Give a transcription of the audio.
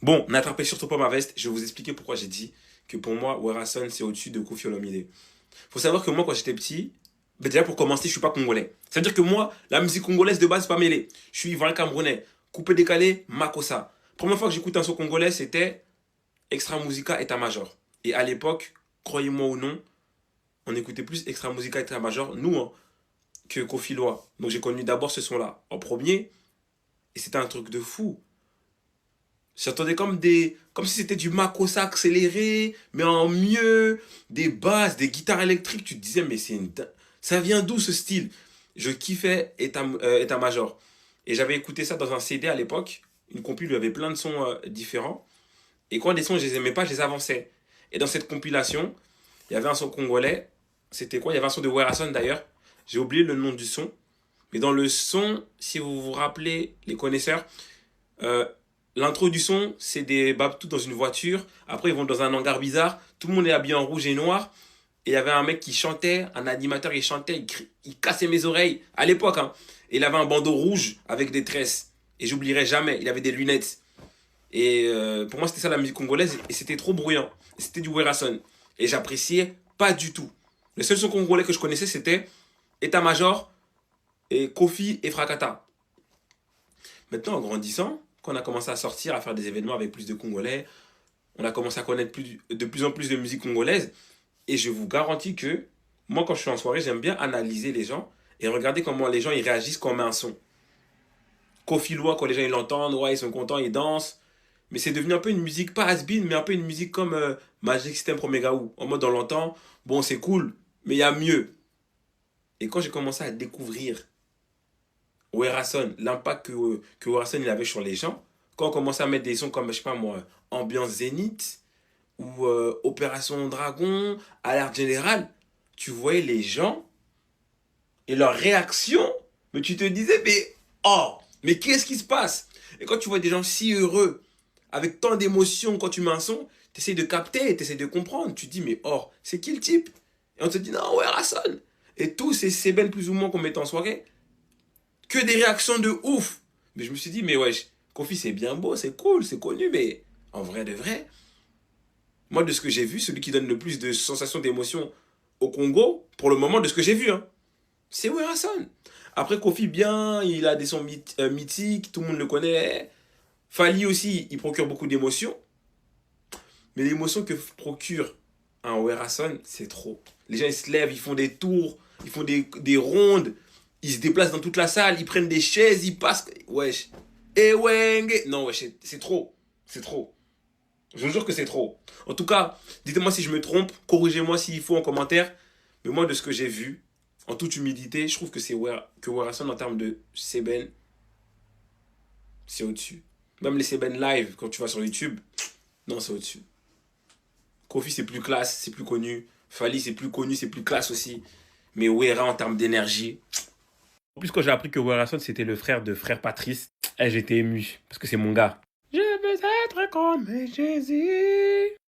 Bon, n'attrapez surtout pas ma veste. Je vais vous expliquer pourquoi j'ai dit que pour moi, Werason, c'est au-dessus de Koffi Olomide. Faut savoir que moi, quand j'étais petit, ben déjà pour commencer, je suis pas congolais. C'est-à-dire que moi, la musique congolaise de base, c'est pas mêlée. Je suis ivoirien camerounais. Coupé décalé, Makossa. Première fois que j'écoute un son congolais, c'était Extra Musica État Major. Et à l'époque, croyez-moi ou non, on écoutait plus Extra Musica État Major, nous, hein, que Kofi Loa. Donc j'ai connu d'abord ce son-là en premier, et c'était un truc de fou. J'entendais comme si c'était du Makossa accéléré, mais en mieux, des basses, des guitares électriques. Tu te disais, mais ça vient d'où ce style? Je kiffais État Major. Et j'avais écouté ça dans un CD à l'époque. Une compil où il y avait plein de sons différents. Et quand des sons, je les aimais pas, je les avançais. Et dans cette compilation, il y avait un son congolais. C'était quoi? Il y avait un son de Werason d'ailleurs. J'ai oublié le nom du son. Mais dans le son, si vous vous rappelez, les connaisseurs, euh, l'intro du son, c'est des babtous dans une voiture. Après, ils vont dans un hangar bizarre. Tout le monde est habillé en rouge et noir. Et il y avait un mec qui chantait, un animateur, il chantait, il cassait mes oreilles à l'époque, hein. Et il avait un bandeau rouge avec des tresses. Et j'oublierai jamais, il avait des lunettes. Et pour moi, c'était ça la musique congolaise. Et c'était trop bruyant. C'était du Werason. Et j'appréciais pas du tout. Le seul son congolais que je connaissais, c'était État Major et Kofi et Frakata. Maintenant, en grandissant, quand on a commencé à sortir, à faire des événements avec plus de Congolais, on a commencé à connaître de plus en plus de musique congolaise. Et je vous garantis que moi, quand je suis en soirée, j'aime bien analyser les gens et regarder comment les gens ils réagissent quand on met un son. Kofi Loa, quand les gens ils l'entendent, ouais, ils sont contents, ils dansent. Mais c'est devenu un peu une musique, pas has-been, mais un peu une musique comme Magic System pour Megaou. En mode, on l'entend, bon, c'est cool, mais il y a mieux. Et quand j'ai commencé à découvrir Werason, l'impact que Werason il avait sur les gens, quand on commençait à mettre des sons comme, je sais pas moi, Ambiance Zénith ou Opération Dragon, Alerte Générale, tu voyais les gens et leurs réactions, mais tu te disais, mais oh, mais qu'est-ce qui se passe? Et quand tu vois des gens si heureux, avec tant d'émotions quand tu mets un son, tu essaies de capter, tu essaies de comprendre. Tu te dis, mais oh, c'est qui le type? Et on te dit, non, Werason. Et tous ces belles plus ou moins qu'on met en soirée, que des réactions de ouf. Mais je me suis dit, mais wesh, Kofi c'est bien beau, c'est cool, c'est connu, mais en vrai de vrai, moi de ce que j'ai vu, celui qui donne le plus de sensations d'émotion au Congo, pour le moment de ce que j'ai vu, hein, c'est Werason. Après Kofi bien, il a des sons mythiques, tout le monde le connaît. Fali aussi, il procure beaucoup d'émotions, mais l'émotion que procure un Werason, c'est trop. Les gens ils se lèvent, ils font des tours, ils font des rondes, ils se déplacent dans toute la salle, ils prennent des chaises, ils passent. Wesh. Et ouais, non, wesh, c'est trop. C'est trop. Je vous jure que c'est trop. En tout cas, dites-moi si je me trompe, corrigez-moi s'il faut en commentaire. Mais moi, de ce que j'ai vu, en toute humilité, je trouve que que Werason en termes de Seben, c'est au-dessus. Même les Seben live, quand tu vas sur YouTube, non, c'est au-dessus. Kofi, c'est plus classe, c'est plus connu. Fali, c'est plus connu, c'est plus classe aussi. Mais Wera, en termes d'énergie. En plus, quand j'ai appris que Werason, c'était le frère de frère Patrice, j'étais ému. Parce que c'est mon gars. Je veux être comme Jésus.